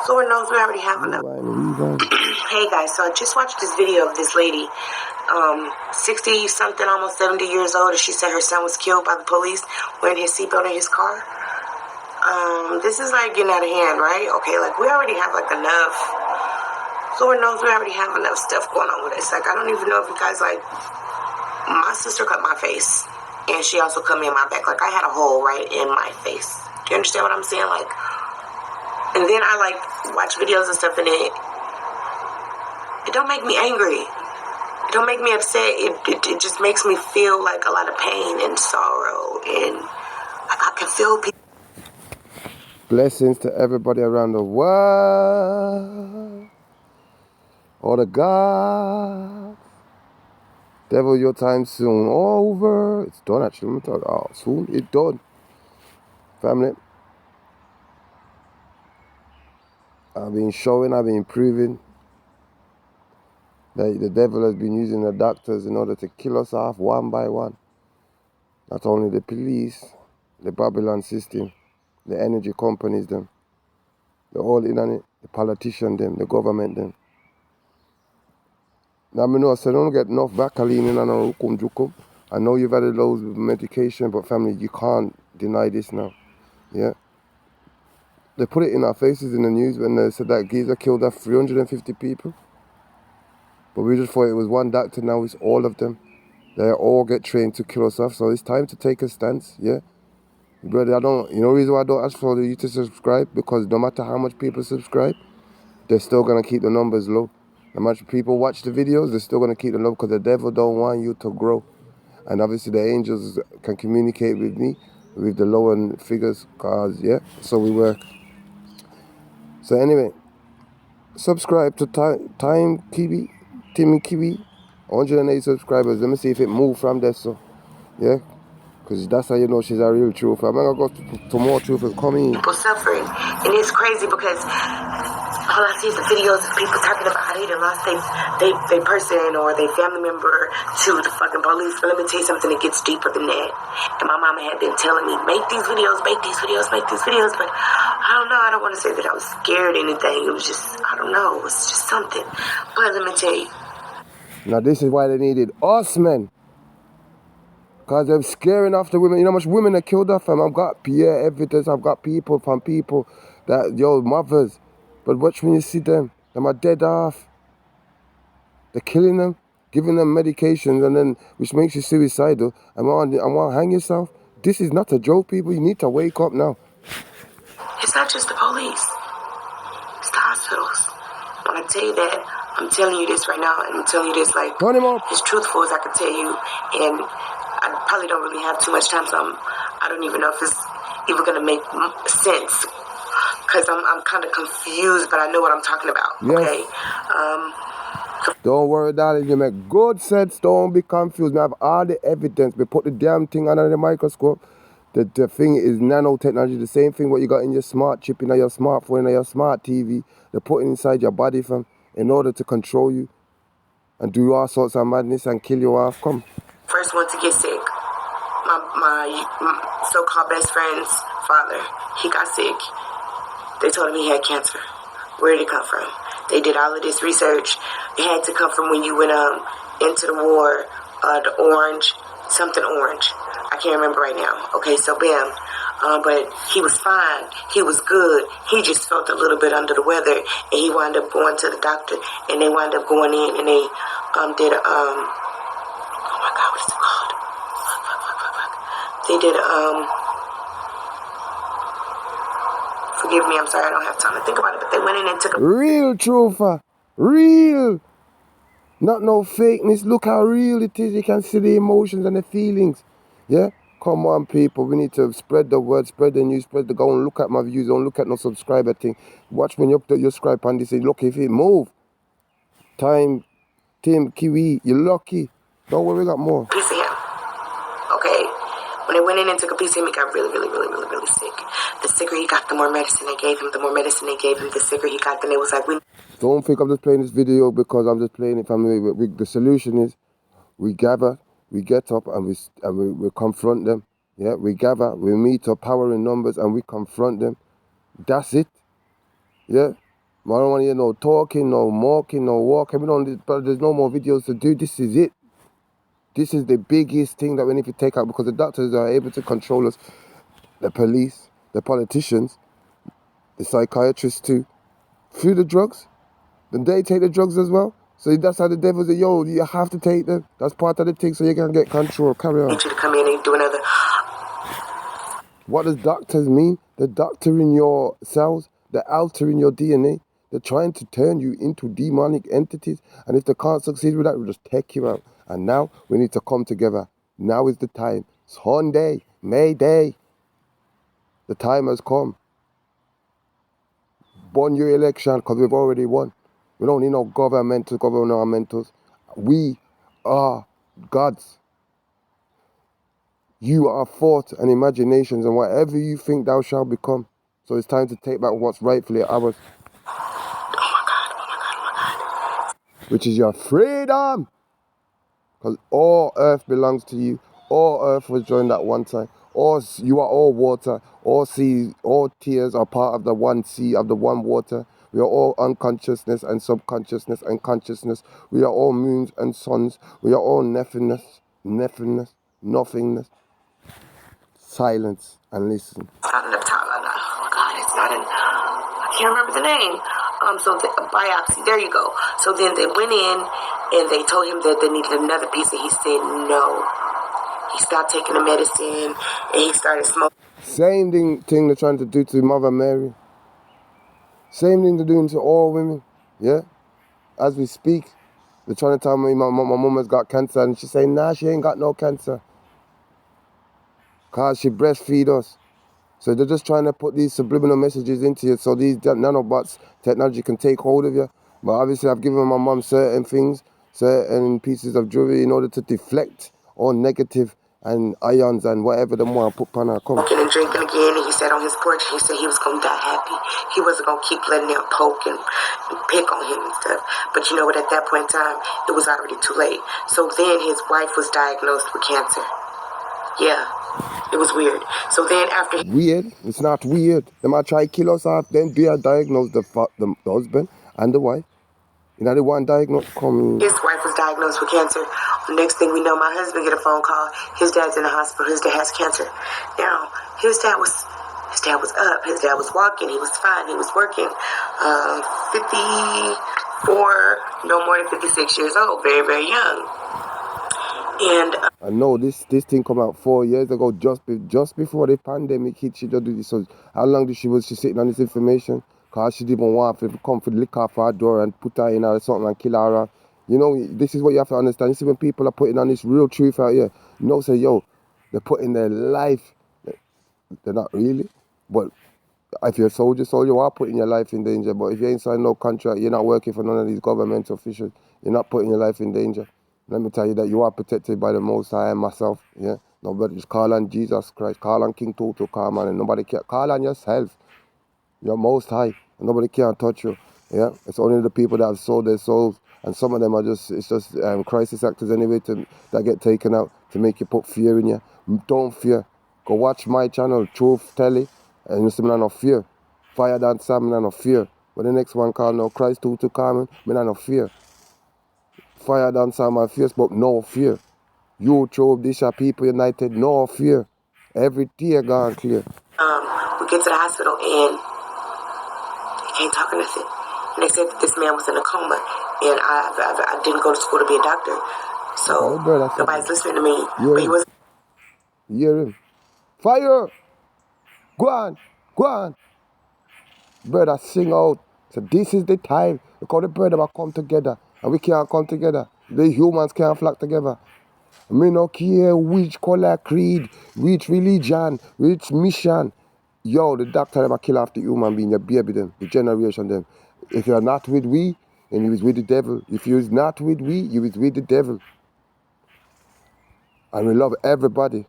Lord knows we already have enough. Hey guys, so I just watched this video of this lady, 60 something, almost 70 years old, and she said her son was killed by the police wearing his seatbelt in his car. This is like getting out of hand, right? Okay, like we already have like enough. Lord knows we already have enough stuff going on with us. Like I don't even know if you guys like. My sister cut my face, and she also cut me in my back. Like I had a hole right in my face. Do you understand what I'm saying? Like, and then I like watch videos and stuff, and it don't make me angry. It don't make me upset. It just makes me feel like a lot of pain and sorrow, and like I can feel people. Blessings to everybody around the world. All the God. Devil, your time soon over. It's done actually. Let me tell you. Oh, soon it's done. Family. I've been showing, I've been proving that the devil has been using the doctors in order to kill us off one by one. Not only the police, the Babylon system, the energy companies, them. They're all in on it. The politicians, them, the government, them. Now, I know I said, don't get enough Bacalene in and jukum. I know you've had loads of medication, but family, you can't deny this now. Yeah? They put it in our faces in the news when they said that geezer killed off 350 people. But we just thought it was one doctor, now it's all of them. They all get trained to kill us off, so it's time to take a stance, yeah? Brother, you know the reason why I don't ask for you to subscribe? Because no matter how much people subscribe, they're still going to keep the numbers low. No matter people watch the videos, they're still going to keep them low because the devil don't want you to grow. And obviously the angels can communicate with me with the lower figures, cause yeah, so we work. So anyway, subscribe to Timmy Kiwi, 180 subscribers. Let me see if it moved from there, so yeah, because that's how you know she's a real truth. I'm gonna go to more truthers coming. People suffering, and it's crazy because all I see is the videos of people talking about how they lost their person or their family member to the fucking police. But let me tell you something that gets deeper than that. And my mama had been telling me, make these videos, make these videos, make these videos. But I don't know. I don't want to say that I was scared or anything. It was just, I don't know. It was just something. But let me tell you. Now this is why they needed us, men. Because they're scaring off the women. You know how much women are killed off, fam? I've got evidence. I've got people that, mothers. But watch when you see them. Them are dead off. They're killing them, giving them medications, and then which makes you suicidal. And want to hang yourself. This is not a joke, people. You need to wake up now. It's not just the police. It's the hospitals. When I tell you that, I'm telling you this right now, and I'm telling you this like as truthful as I can tell you. And I probably don't really have too much time, so I don't even know if it's even going to make sense. Because I'm kind of confused, but I know what I'm talking about, okay? Don't worry, darling. You make good sense. Don't be confused. We have all the evidence. We put the damn thing under the microscope. The thing is nanotechnology. The same thing what you got in your smart chip, in your smartphone, in your smart TV. They're putting inside your body, fam, in order to control you and do all sorts of madness and kill you off. Come. First one to get sick. My so-called best friend's father, he got sick. They told him he had cancer. Where did it come from? They did all of this research. It had to come from when you went into the war, the orange, something orange. I can't remember right now. Okay, so bam. But he was fine. He was good. He just felt a little bit under the weather, and he wound up going to the doctor, and they wound up going in, and they did a, oh my God, what is it called? They did forgive me, I'm sorry, I don't have time to think about it, but they went in and took a real truther. Real. Not no fakeness. Look how real it is. You can see the emotions and the feelings. Yeah? Come on, people. We need to spread the word, spread the news, go and look at my views. Don't look at no subscriber thing. Watch when you subscribe and they say, look, if it move. Tim Kiwi, you're lucky. Don't worry, we got more. Piece of him. Okay? When they went in and took a piece of him, he got really, really, really, really, really sick. The sicker he got, the more medicine they gave him. The more medicine they gave him, the sicker he got. Then it was like, don't think I'm just playing this video because I'm just playing it, family. The solution is we gather, we get up, and we confront them. Yeah, we gather, we meet up, power in numbers, and we confront them. That's it. Yeah, I don't want to hear no talking, no mocking, no walking. But there's no more videos to do. This is it. This is the biggest thing that we need to take out, because the doctors are able to control us. The police, the politicians, the psychiatrists too. Through the drugs. Then they take the drugs as well. So that's how the devil say, yo, you have to take them. That's part of the thing, so you can get control. Carry on. I need you to come in and do another. What does doctors mean? They're doctoring your cells. They're altering your DNA. They're trying to turn you into demonic entities. And if they can't succeed with that, we'll just take you out. And now we need to come together. Now is the time. Sunday, May Day. The time has come. Won your election, because we've already won. We don't need no governmentals. We are gods. You are thoughts and imaginations, and whatever you think thou shalt become. So it's time to take back what's rightfully ours. Which is your freedom. Because all earth belongs to you. All earth was joined at one time. You are all water. All seas, all tears are part of the one sea, of the one water. We are all unconsciousness and subconsciousness and consciousness. We are all moons and suns. We are all nothingness, nothingness. Silence and listen. Oh God, it's not in. I can't remember the name. So the biopsy. There you go. So then they went in and they told him that they needed another piece, and he said no. He stopped taking the medicine and he started smoking. Same thing they're trying to do to Mother Mary. Same thing they're doing to all women. Yeah. As we speak, they're trying to tell me my mom has got cancer, and she's saying, nah, she ain't got no cancer. Because she breastfeed us. So they're just trying to put these subliminal messages into you, so these nanobots technology can take hold of you. But obviously I've given my mom certain things, certain pieces of jewelry in order to deflect all negative and ions and whatever the more I put on her. Smoking and drinking again, and he sat on his porch and he said he was going to die happy. He wasn't going to keep letting them poke and pick on him and stuff. But you know what, at that point in time, it was already too late. So then his wife was diagnosed with cancer. Yeah, it was weird. So then after... Weird? It's not weird. They might try to kill us off, then they diagnose the husband and the wife. You know, the one diagnosed coming. His wife was diagnosed with cancer. The next thing we know, my husband get a phone call. His dad's in the hospital. His dad has cancer. Now, his dad was up. His dad was walking. He was fine. He was working. 54, no more than 56 years old. Very, very young. And I know this thing come out 4 years ago, just before the pandemic hit. She just do this. So how long did she sitting on this information? Because she didn't want to come for the lick off her door and put her in or something and kill her. You know, this is what you have to understand. You see, when people are putting on this real truth out here, you know, say, yo, they're putting their life. They're not really, but if you're a soldier, you are putting your life in danger. But if you ain't signed no contract, you're not working for none of these government officials, you're not putting your life in danger. Let me tell you that you are protected by the Most High and myself. Yeah, nobody just call on Jesus Christ, call on King Toto, call on, and nobody can call on yourself. You're Most High, and nobody can touch you. Yeah, it's only the people that have sold their souls, and some of them are just crisis actors anyway that get taken out to make you put fear in you. Don't fear. Go watch my channel, Truth Telly, and you see me not no fear. Fire Dance Sam, me not no fear. But the next one called No Christ Toto Carmen, me not no fear. Fire Dance on my Facebook, no fear. YouTube, this are People United, no fear. Every tear gone clear. We get to the hospital and he can't talk or nothing. And they said that this man was in a coma, and I didn't go to school to be a doctor, so nobody's listening to me. But he was. Hear him. Fire! Go on. Brother, sing out. So this is the time. Because the brother will come together, and we can't come together. The humans can't flock together. Me no care which color, creed, which religion, which mission. Yo, the doctor never kill off the human being, your baby them, the generation them. If you're not with we, then you is with the devil. If you is not with we, you is with the devil. And we love everybody.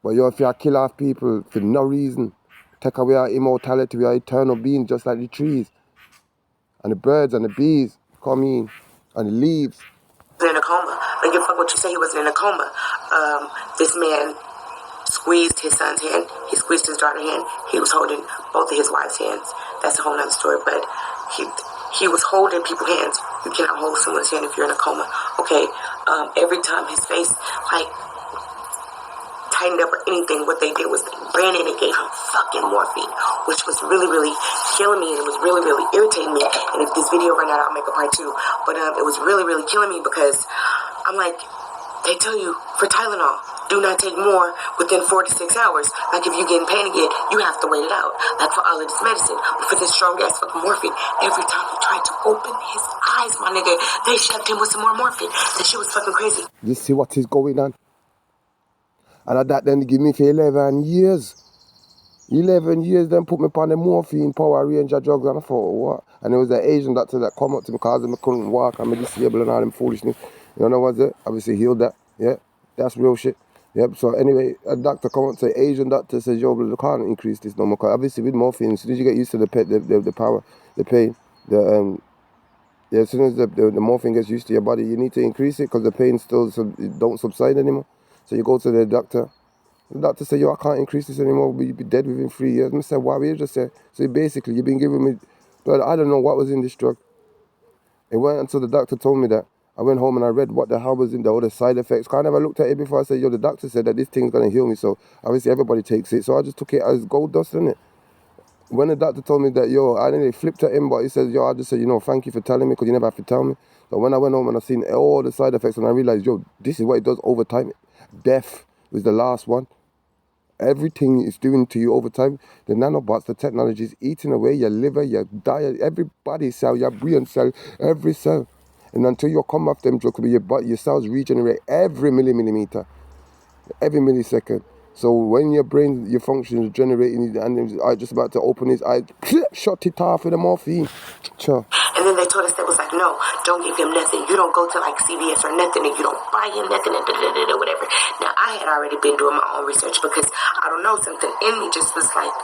But yo, if you kill off people for no reason, take away our immortality, we are eternal beings just like the trees. And the birds and the bees come in, and the leaves. In a coma. Like, give a fuck what you say, he wasn't in a coma. This man squeezed his son's hand. He squeezed his daughter's hand. He was holding both of his wife's hands. That's a whole nother story. But he was holding people's hands. You cannot hold someone's hand if you're in a coma. Okay. Every time his face like tightened up or anything, what they did was they ran in and gave him fucking morphine, which was really, really killing me, and it was really, really irritating me. And if this video ran out, I'll make a part 2. But it was really, really killing me because I'm like, they tell you for Tylenol, do not take more within 4 to 6 hours. Like if you get in pain again, you have to wait it out. Like for all of this medicine, but for this strong ass fucking morphine, every time he tried to open his eyes, my nigga, they shoved him with some more morphine. That shit was fucking crazy. You see what is going on? And at that then they give me for 11 years. 11 years then put me upon the morphine, Power Ranger drugs, and I thought, what? And there was an Asian doctor that come up to me because I couldn't walk, I'm disabled and all them foolishness. You know what's it? Obviously healed that. Yeah, that's real shit. Yep, so anyway, a doctor come up to the Asian doctor, says, yo, but they can't increase this no more. Because obviously with morphine, as soon as you get used to the power, the pain, as soon as the morphine gets used to your body, you need to increase it because the pain still don't subside anymore. So you go to the doctor. The doctor said, yo, I can't increase this anymore. You'll be dead within 3 years. And I said, why? We just said, so basically, you've been giving me, but I don't know what was in this drug. It went until the doctor told me that. I went home and I read what the hell was in there, all the side effects. I never looked at it before. I said, yo, the doctor said that this thing's going to heal me. So obviously everybody takes it. So I just took it as gold dust, innit? When the doctor told me that, yo, I nearly flipped at him, but he said, yo, I just said, thank you for telling me because you never have to tell me. But when I went home and I seen all the side effects and I realized, yo, this is what it does over time. Death was the last one. Everything is doing to you over time. The nanobots, the technology is eating away your liver, your diet, every body cell, your brain cell, every cell. And until you come off them drugs, your cells regenerate every millimeter, every millisecond. So when your brain, your function is generating, and it's just about to open his eyes, shut it off with the morphine. Sure. And then they told us, that was like, no, don't give him nothing. You don't go to like CVS or nothing, and you don't buy him nothing, and whatever. Now, I had already been doing my own research because, I don't know, something in me just was like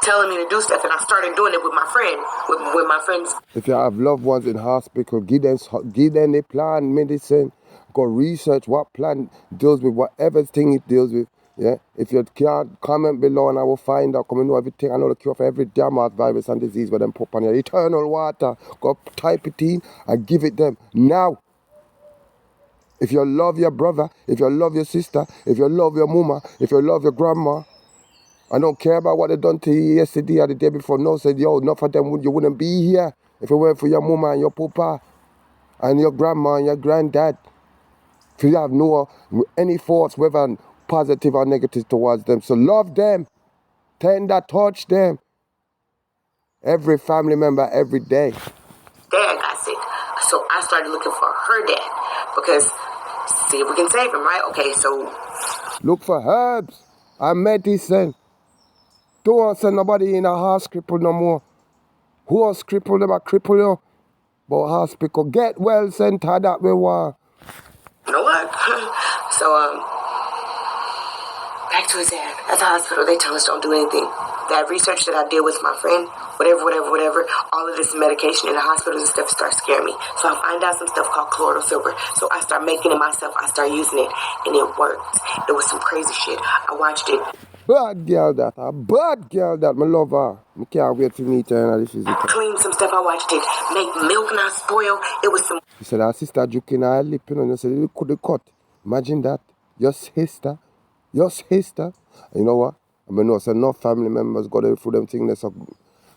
telling me to do stuff, and I started doing it with my friend, with my friends. If you have loved ones in hospital, give them the plant medicine. Go research what plant deals with whatever thing it deals with. Yeah, if you can't, comment below and I will find out. Come and know everything. I know the cure for every damn virus and disease where them put on your eternal water. Go type it in and give it them now. If you love your brother, if you love your sister, if you love your mama, if you love your grandma, I don't care about what they done to you yesterday or the day before. No, said, yo, not for them, you wouldn't be here if it weren't for your mama and your papa and your grandma and your granddad. If you have no any thoughts, whether positive or negative towards them. So love them. Tender, touch them. Every family member, every day. Dad got sick. So I started looking for her dad. Because, see if we can save him, right? Okay, so... Look for herbs and medicine. Don't send nobody in a hospital no more. Horse cripple them, a cripple you. But hospital, get well center that we want. You know what? So, back to his dad. At the hospital, they tell us don't do anything. That research that I did with my friend, whatever, all of this medication in the hospitals and stuff starts scaring me. So I find out some stuff called colloidal silver. So I start making it myself. I start using it, and it worked. It was some crazy shit. I watched it. Bad girl that, my love her. I can't wait to meet her and this is it. Clean some stuff, I watched it. Make milk not spoil. It was some... He said, our sister juking her lip, and I said, you could have cut. Imagine that. Your sister. You know what? I mean, no, so enough family members got through them things. So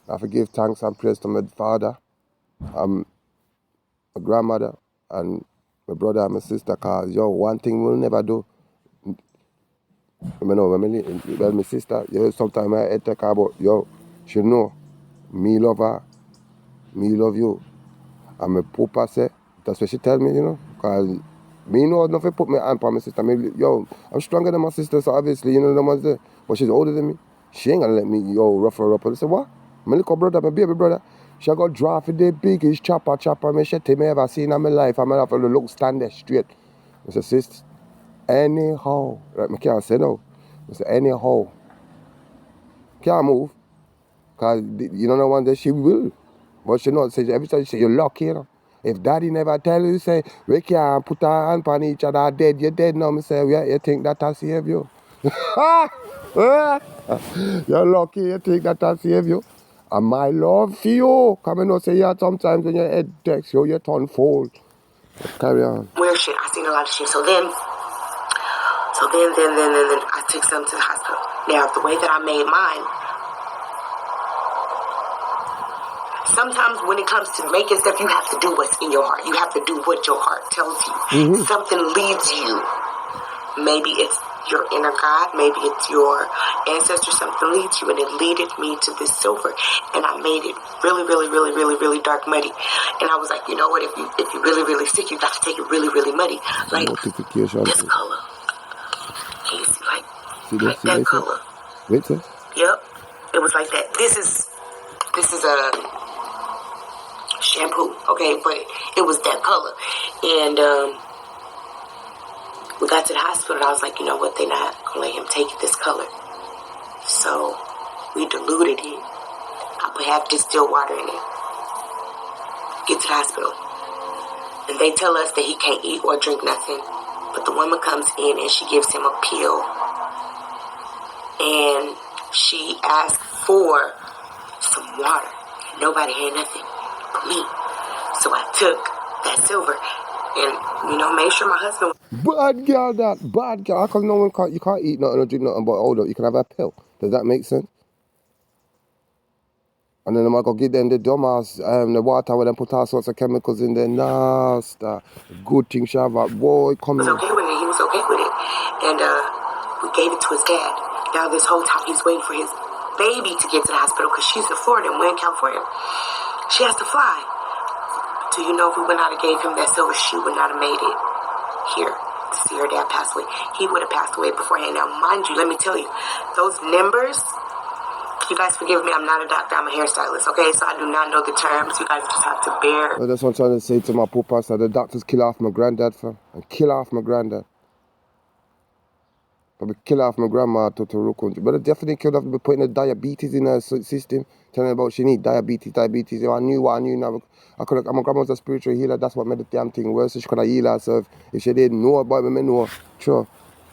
I have to give thanks and praise to my father, my grandmother, and my brother and my sister. Because, one thing we'll never do. I mean, no, when my sister, sometimes I take her, but, she know, me love her, me love you. And my papa say, that's what she tell me, because me know nothing put my hand on my sister. I'm stronger than my sister, so obviously, the one's there. But she's older than me. She ain't gonna let me, rough her up. I said, what? My little brother, my baby brother, she got draft for the biggest chopper, me shit me ever seen in my life. I'm gonna have to look, stand there straight. I said, sis, anyhow, like, I can't say no. I said, anyhow, can't move. Because, one day she will. But she knows, every time she say, you're lucky, If daddy never tell you, say, we can't put our hand on each other, dead, you're dead now. I say, yeah, you think that I'll save you? You're lucky, you think that I'll save you? And my love for you. Come and say, yeah, sometimes when your head decks, you turn fold. Carry on. Weird shit. I seen a lot of shit. So then I took some to the hospital. Now, the way that I made mine, sometimes when it comes to making stuff, you have to do what's in your heart. You have to do what your heart tells you. Something leads you. Maybe it's your inner God, maybe it's your ancestor, something leads you, and it leaded me to this silver, and I made it really, really, really, really, really dark muddy. And I was like, you know what, if you're really, really sick, you got to take it really, really muddy, like this color. Can you see, like that color? Wait, Yep, it was like that. This is a shampoo, okay, but it was that color. And we got to the hospital, and I was like, you know what, they're not going to let him take this color. So we diluted it. I put half distilled water in it. Get to the hospital. And they tell us that he can't eat or drink nothing. But the woman comes in, and she gives him a pill. And she asked for some water. Nobody had nothing but me. So I took that silver and, made sure my husband... Bad girl, bad girl. How come you can't eat nothing or drink nothing but hold up, you can have a pill? Does that make sense? And then I'm going to give them the dumbass, the water where they put all sorts of chemicals in there. Nasty. Good thing, Shava. Boy, come on. He was okay with it. And we gave it to his dad. Now this whole time he's waiting for his baby to get to the hospital because she's in Florida and we're in California. She has to fly. Do you know if we went out and gave him that silver, she would not have made it here to see her dad pass away. He would have passed away beforehand. Now, mind you, let me tell you, those numbers, you guys forgive me, I'm not a doctor, I'm a hairstylist, okay? So I do not know the terms. You guys just have to bear. Well, that's what I'm trying to say to my poor pastor. The doctors kill off my granddad, fam. And kill off my granddad. But kill off my grandma to Rukunju. But they definitely killed off by putting the diabetes in her system. Telling her about she need diabetes. I knew what I knew now. My grandma was a spiritual healer. That's what made the damn thing worse. So she could have healed herself. If she didn't know about me, I know. Sure.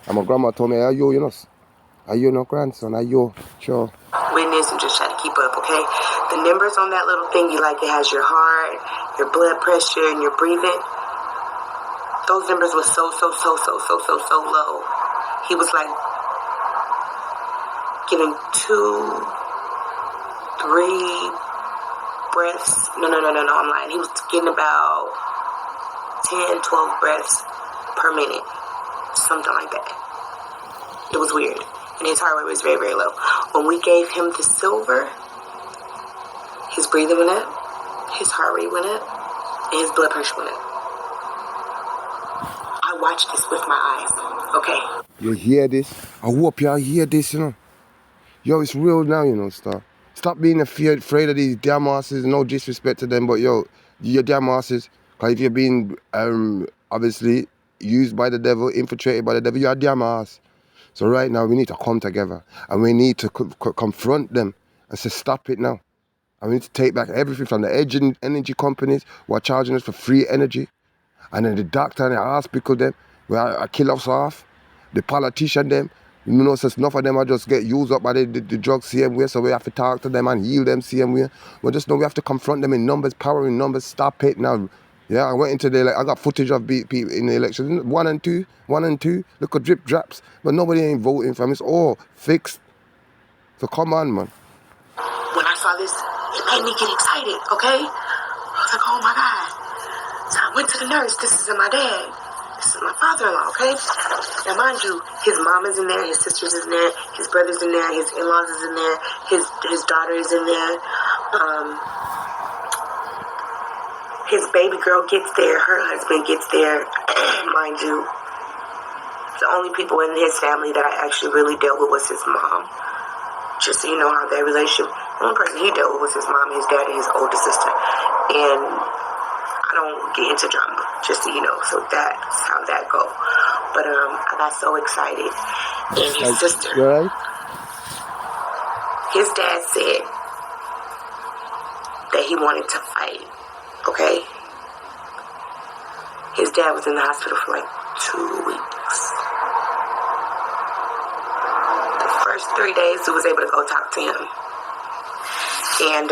And my grandma told me, are you no grandson? Are you? Sure. Witness and just try to keep up, okay? The numbers on that little thing, it has your heart, your blood pressure, and your breathing. Those numbers were so low. He was like getting 2, 3 breaths. No, I'm lying. He was getting about 10, 12 breaths per minute. Something like that. It was weird. And his heart rate was very, very low. When we gave him the silver, his breathing went up, his heart rate went up, and his blood pressure went up. I watched this with my eyes, okay? You hear this? I hope y'all hear this, Yo, it's real now, Star. Stop being afraid of these damn asses. No disrespect to them, but yo, you're damn asses. Because if you're being, obviously, used by the devil, infiltrated by the devil, you're a damn ass. So right now, we need to come together. And we need to confront them and say, stop it now. And we need to take back everything from the energy companies who are charging us for free energy. And then the doctor and the hospital, them, where I kill us off. The politician, them, since enough of them are just get used up by the drugs same way, so we have to talk to them and heal them same way. But just know we have to confront them in numbers, power in numbers, stop it now. Yeah, I went into I got footage of people in the election, 1 and 2, look at drip drops, but nobody ain't voting for them. It's all fixed. So come on, man. When I saw this, it made me get excited, okay? I was like, oh my God. So I went to the nurse. This is my dad. This is my father-in-law, okay? Now, mind you, his mom is in there, his sister's in there, his brother's in there, his in-laws is in there, his daughter is in there. His baby girl gets there, her husband gets there. Mind you, the only people in his family that I actually really dealt with was his mom. Just so you know how their relationship, the only person he dealt with was his mom, his dad, and his older sister. And I don't get into drama, just so you know. So that's how that go. But I got so excited. And his sister, right? His dad said that he wanted to fight. Okay? His dad was in the hospital for like 2 weeks. The first 3 days, he was able to go talk to him. And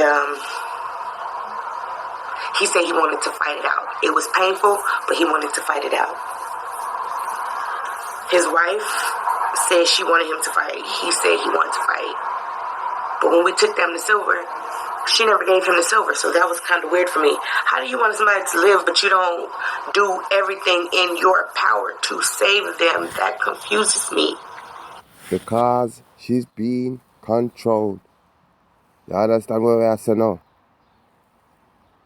he said he wanted to fight it out. It was painful, but he wanted to fight it out. His wife said she wanted him to fight. He said he wanted to fight. But when we took them to Silver, she never gave him the silver, so that was kind of weird for me. How do you want somebody to live, but you don't do everything in your power to save them? That confuses me. Because she's being controlled. You understand what I say now?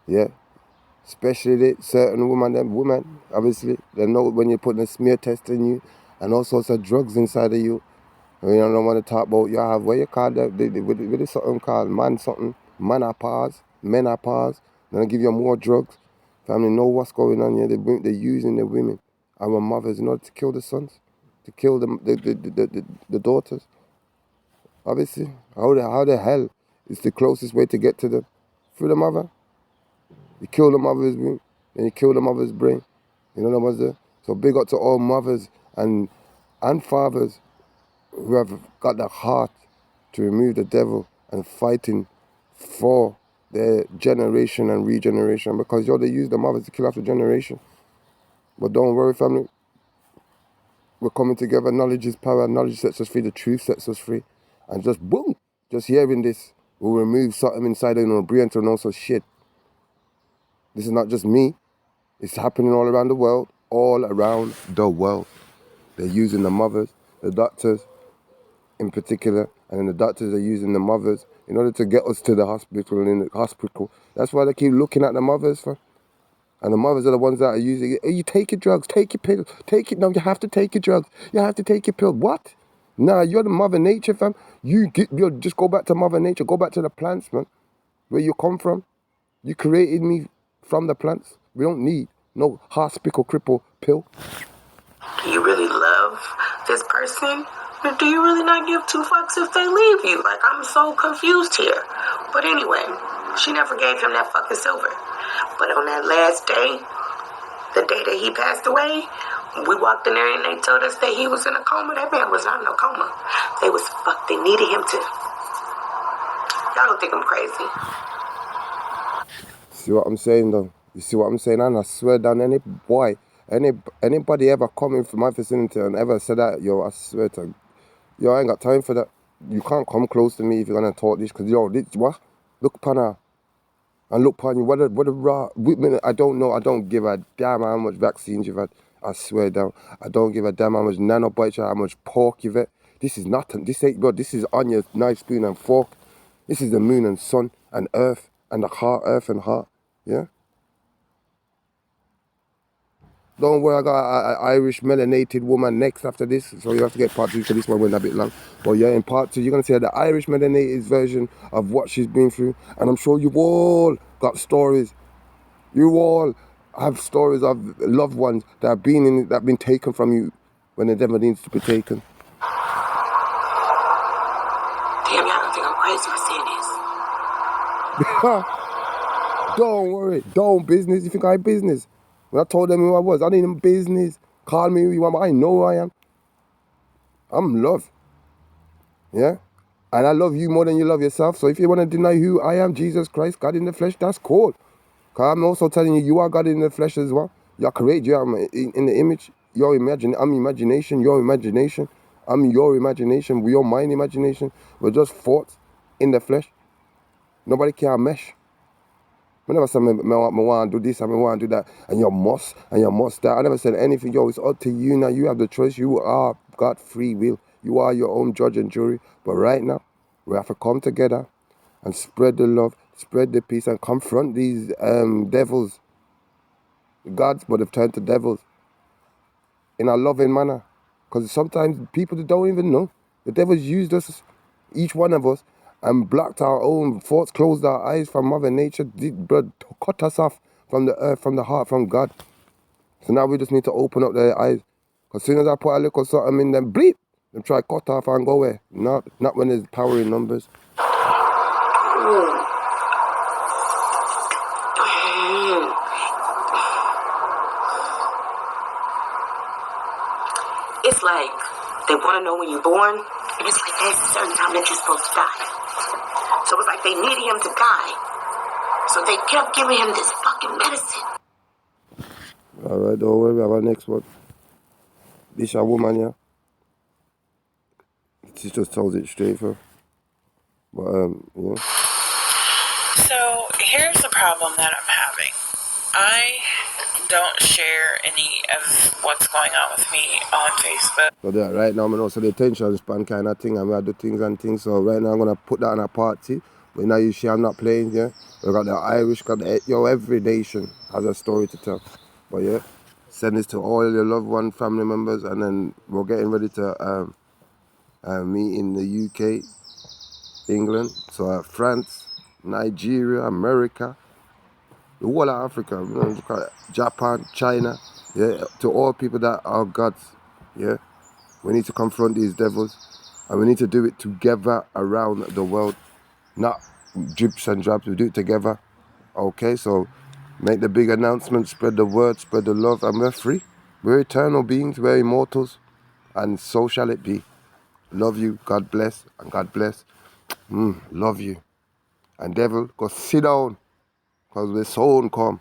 Yeah. Especially certain women, obviously, they know when you're putting a smear test in you and all sorts of drugs inside of you. You don't want to talk about, you have, what you call that, with this something called menopause. Then they give you more drugs. Family know what's going on here. They're using the women, our mothers, in order to kill the sons, to kill the daughters. Obviously, how the hell is the closest way to get to them? Through the mother. You kill the mother's womb, then you kill the mother's brain. You know what I'm saying? So big up to all mothers and fathers who have got the heart to remove the devil and fighting for their generation and regeneration, because they use the mothers to kill off the generation. But don't worry, family. We're coming together. Knowledge is power. Knowledge sets us free. The truth sets us free. And just boom, just hearing this will remove something inside of our brain to know so shit. This is not just me. It's happening all around the world. All around the world. They're using the mothers, the doctors in particular, and then the doctors are using the mothers in order to get us to the hospital and in the hospital. That's why they keep looking at the mothers, fam. And the mothers are the ones that are using it. Hey, you take your drugs, take your pills, take it. No, you have to take your drugs. You have to take your pill. What? Nah, you're the Mother Nature, fam. You just go back to Mother Nature. Go back to the plants, man. Where you come from. You created me from the plants. We don't need no horsecriples cripple pill. Do you really love this person? Or do you really not give two fucks if they leave you? Like, I'm so confused here. But anyway, she never gave him that fucking silver. But on that last day, the day that he passed away, we walked in there and they told us that he was in a coma. That man was not in a coma. They was fucked. They needed him to. Y'all don't think I'm crazy. See what I'm saying, though? You see what I'm saying? And I swear down, anybody ever coming from my vicinity and ever said that, yo, I swear to, yo, I ain't got time for that. You can't come close to me if you're gonna talk this, because yo, this what? Look upon her. And look upon you, what a raw, I don't know, I don't give a damn how much vaccines you've had. I swear down. I don't give a damn how much nanobites you have, how much pork you've had. This is nothing. This ain't God. This is on your knife, spoon and fork. This is the moon and sun and earth and the heart, earth and heart. Yeah? Don't worry, I got an Irish melanated woman next after this, so you have to get part 2 because this one went a bit long. But yeah, in part 2, you're going to see the Irish melanated version of what she's been through. And I'm sure you've all got stories. You all have stories of loved ones that have been taken from you when they never needs to be taken. Damn, y'all don't think I'm crazy for saying this. Don't worry. Don't business. You think I business? When I told them who I was, I didn't business. Call me who you want, but I know who I am. I'm love. Yeah? And I love you more than you love yourself. So if you want to deny who I am, Jesus Christ, God in the flesh, that's cool. Because I'm also telling you, you are God in the flesh as well. You're created. You're in the image. I'm imagination. Your imagination. I'm your imagination. We're mine imagination. We're just thoughts in the flesh. Nobody can mesh. I never said, I want to do this, I want to do that, and you must that. I never said anything. Yo, it's up to you now. You have the choice. You are God free will. You are your own judge and jury. But right now, we have to come together and spread the love, spread the peace, and confront these devils. Gods, but they've turned to devils in a loving manner. Because sometimes people don't even know. The devil's used us, each one of us, and blocked our own thoughts, closed our eyes from Mother Nature, cut us off from the earth, from the heart, from God. So now we just need to open up their eyes. Because as soon as I put a little something in them, bleep, they try cut off and go away. Not when there's power in numbers. It's like they want to know when you're born, and it's like there's a certain time that you're supposed to die. So it was like they needed him to die. So they kept giving him this fucking medicine. Alright, don't worry about our next one. This a woman, yeah? She just tells it straight for. But, yeah. So here's the problem that I'm having. I don't share any of what's going on with me on Facebook. So that right now, I know, so the attention span kind of thing, and we do things and things. So right now, I'm going to put that on a party. But now you see I'm not playing, yeah? We got the Irish, got the, every nation has a story to tell. But yeah, send this to all your loved one, family members, and then we're getting ready to meet in the UK, England, so France, Nigeria, America, the whole of Africa, you know, Japan, China, yeah, to all people that are gods, yeah. We need to confront these devils, and we need to do it together around the world, not drips and drabs. We do it together, okay? So make the big announcement, spread the word, spread the love, and we're free. We're eternal beings, we're immortals, and so shall it be. Love you, God bless, and God bless. Love you. And devil, go sit down, because we're soon come.